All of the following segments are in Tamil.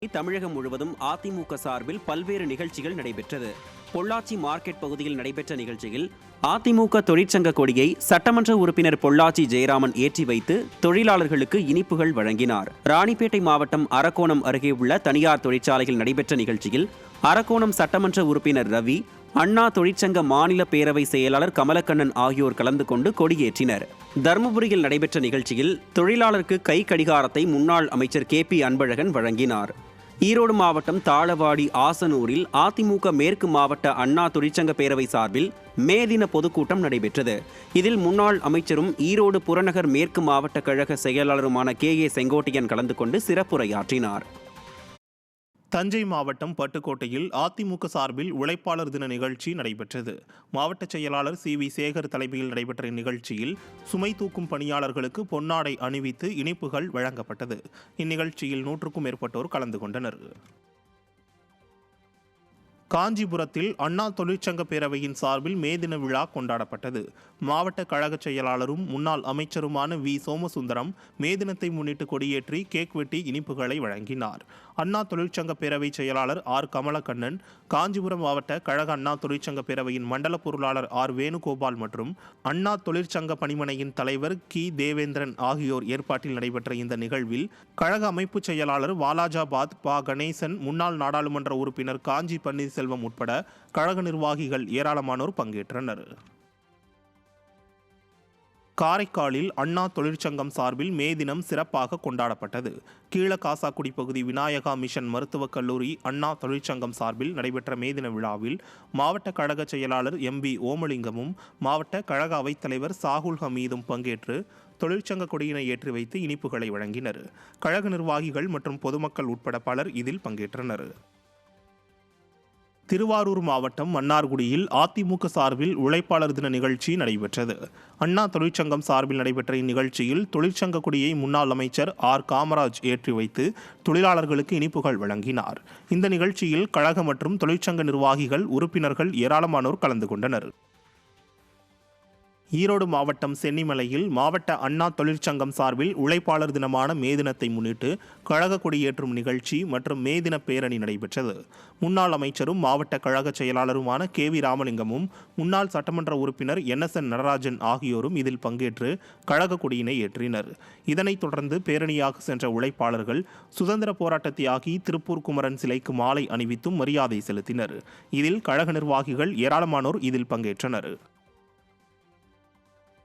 தமிழகம் முழுவதும் அதிமுக சார்பில் பல்வேறு நிகழ்ச்சிகள் நடைபெற்றது. பொள்ளாச்சி மார்க்கெட் பகுதியில் நடைபெற்ற நிகழ்ச்சியில் அதிமுக தொழிற்சங்க கொடியை சட்டமன்ற உறுப்பினர் பொள்ளாச்சி ஜெயராமன் ஏற்றி வைத்து தொழிலாளர்களுக்கு இனிப்புகள் வழங்கினார். ராணிப்பேட்டை மாவட்டம் அரக்கோணம் அருகே உள்ள தனியார் தொழிற்சாலையில் நடைபெற்ற நிகழ்ச்சியில் அரக்கோணம் சட்டமன்ற உறுப்பினர் ரவி, அண்ணா தொழிற்சங்க மாநில பேரவை செயலாளர் கமலக்கண்ணன் ஆகியோர் கலந்து கொண்டு கொடியேற்றினர். தருமபுரியில் நடைபெற்ற நிகழ்ச்சியில் தொழிலாளருக்கு கை கடிகாரத்தை முன்னாள் அமைச்சர் KP அன்பழகன் வழங்கினார். ஈரோடு மாவட்டம் தாளவாடி ஆசனூரில் அதிமுக மேற்கு மாவட்ட அண்ணா தொழிற்சங்க பேரவை சார்பில் மே தின பொதுக்கூட்டம் நடைபெற்றது. இதில் முன்னாள் அமைச்சரும் ஈரோடு புறநகர் மேற்கு மாவட்ட கழக செயலாளருமான KA செங்கோட்டையன் கலந்து கொண்டு சிறப்புரையாற்றினார். தஞ்சை மாவட்டம் பட்டுக்கோட்டையில் அதிமுக சார்பில் உழைப்பாளர் தின நிகழ்ச்சி நடைபெற்றது. மாவட்ட செயலாளர் CV சேகர் தலைமையில் நடைபெற்ற இந்நிகழ்ச்சியில் சுமை தூக்கும் பணியாளர்களுக்கு பொன்னாடை அணிவித்து இனிப்புகள் வழங்கப்பட்டது. இந்நிகழ்ச்சியில் 100க்கும் மேற்பட்டோர் கலந்து கொண்டனர். காஞ்சிபுரத்தில் அண்ணா தொழிற்சங்க பேரவையின் சார்பில் மே தின விழா கொண்டாடப்பட்டது. மாவட்ட கழக செயலாளரும் முன்னாள் அமைச்சருமான V சோமசுந்தரம் மே தினத்தை முன்னிட்டு கொடியேற்றி கேக் வெட்டி இனிப்புகளை வழங்கினார். அண்ணா தொழிற்சங்க பேரவை செயலாளர் R கமலக்கண்ணன், காஞ்சிபுரம் மாவட்ட கழக அண்ணா தொழிற்சங்க பேரவையின் மண்டல பொருளாளர் R வேணுகோபால் மற்றும் அண்ணா தொழிற்சங்க பணிமனையின் தலைவர் கி தேவேந்திரன் ஆகியோர் ஏற்பாட்டில் நடைபெற்ற இந்த நிகழ்வில் கழக அமைப்பு செயலாளர் வாலாஜாபாத் ப கணேசன், முன்னாள் நாடாளுமன்ற உறுப்பினர் காஞ்சி பன்னீர்செல்வம் உட்பட கழக நிர்வாகிகள் ஏராளமானோர் பங்கேற்றனர். காரைக்காலில் அண்ணா தொழிற்சங்கம் சார்பில் மே தினம் சிறப்பாக கொண்டாடப்பட்டது. கீழகாசாக்குடி பகுதி விநாயகா மிஷன் மருத்துவக் கல்லூரி அண்ணா தொழிற்சங்கம் சார்பில் நடைபெற்ற மே தின விழாவில் மாவட்ட கழக செயலாளர் MB ஓமலிங்கமும் மாவட்ட கழக அவைத்தலைவர் சாகுல் ஹமீதும் பங்கேற்று தொழிற்சங்க கொடியினை ஏற்றி வைத்து இனிப்புகளை வழங்கினர். கழக நிர்வாகிகள் மற்றும் பொதுமக்கள் உட்பட பலர் இதில் பங்கேற்றனர். திருவாரூர் மாவட்டம் மன்னார்குடியில் அதிமுக சார்பில் உழைப்பாளர் தின நிகழ்ச்சி நடைபெற்றது. அண்ணா தொழிற்சங்கம் சார்பில் நடைபெற்ற இந்நிகழ்ச்சியில் தொழிற்சங்க கொடியை முன்னாள் அமைச்சர் R காமராஜ் ஏற்றி வைத்து தொழிலாளர்களுக்கு இனிப்புகள் வழங்கினார். இந்த நிகழ்ச்சியில் கழக மற்றும் தொழிற்சங்க நிர்வாகிகள், உறுப்பினர்கள் ஏராளமானோர் கலந்து கொண்டனர். ஈரோடு மாவட்டம் சென்னிமலையில் மாவட்ட அண்ணா தொழிற்சங்கம் சார்பில் உழைப்பாளர் தினமான மே தினத்தை முன்னிட்டு கழக கொடியேற்றும் நிகழ்ச்சி மற்றும் மே தின பேரணி நடைபெற்றது. முன்னாள் அமைச்சரும் மாவட்ட கழக செயலாளருமான KV ராமலிங்கமும் முன்னாள் சட்டமன்ற உறுப்பினர் NSN நடராஜன் ஆகியோரும் இதில் பங்கேற்று கழக கொடியினை ஏற்றினர். இதனைத் தொடர்ந்து பேரணியாக சென்ற உழைப்பாளர்கள் சுதந்திர போராட்ட தியாகி திருப்பூர் குமரன் சிலைக்கு மாலை அணிவித்தும் மரியாதை செலுத்தினர். இதில் கழக நிர்வாகிகள் ஏராளமானோர் இதில் பங்கேற்றனர்.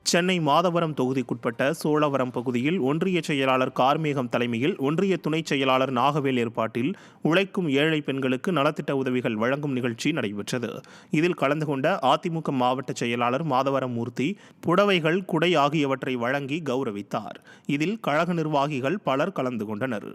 சென்னை மாதவரம் தொகுதிக்குட்பட்ட சோழவரம் பகுதியில் ஒன்றிய செயலாளர் கார்மேகம் தலைமையில் ஒன்றிய துணை செயலாளர் நாகவேல் ஏற்பாட்டில் உழைக்கும் ஏழை பெண்களுக்கு நலத்திட்ட உதவிகள் வழங்கும் நிகழ்ச்சி நடைபெற்றது. இதில் கலந்து கொண்ட அதிமுக மாவட்ட செயலாளர் மாதவரம் மூர்த்தி புடவைகள், குடை ஆகியவற்றை வழங்கி கௌரவித்தார். இதில் கழக நிர்வாகிகள் பலர் கலந்து கொண்டனர்.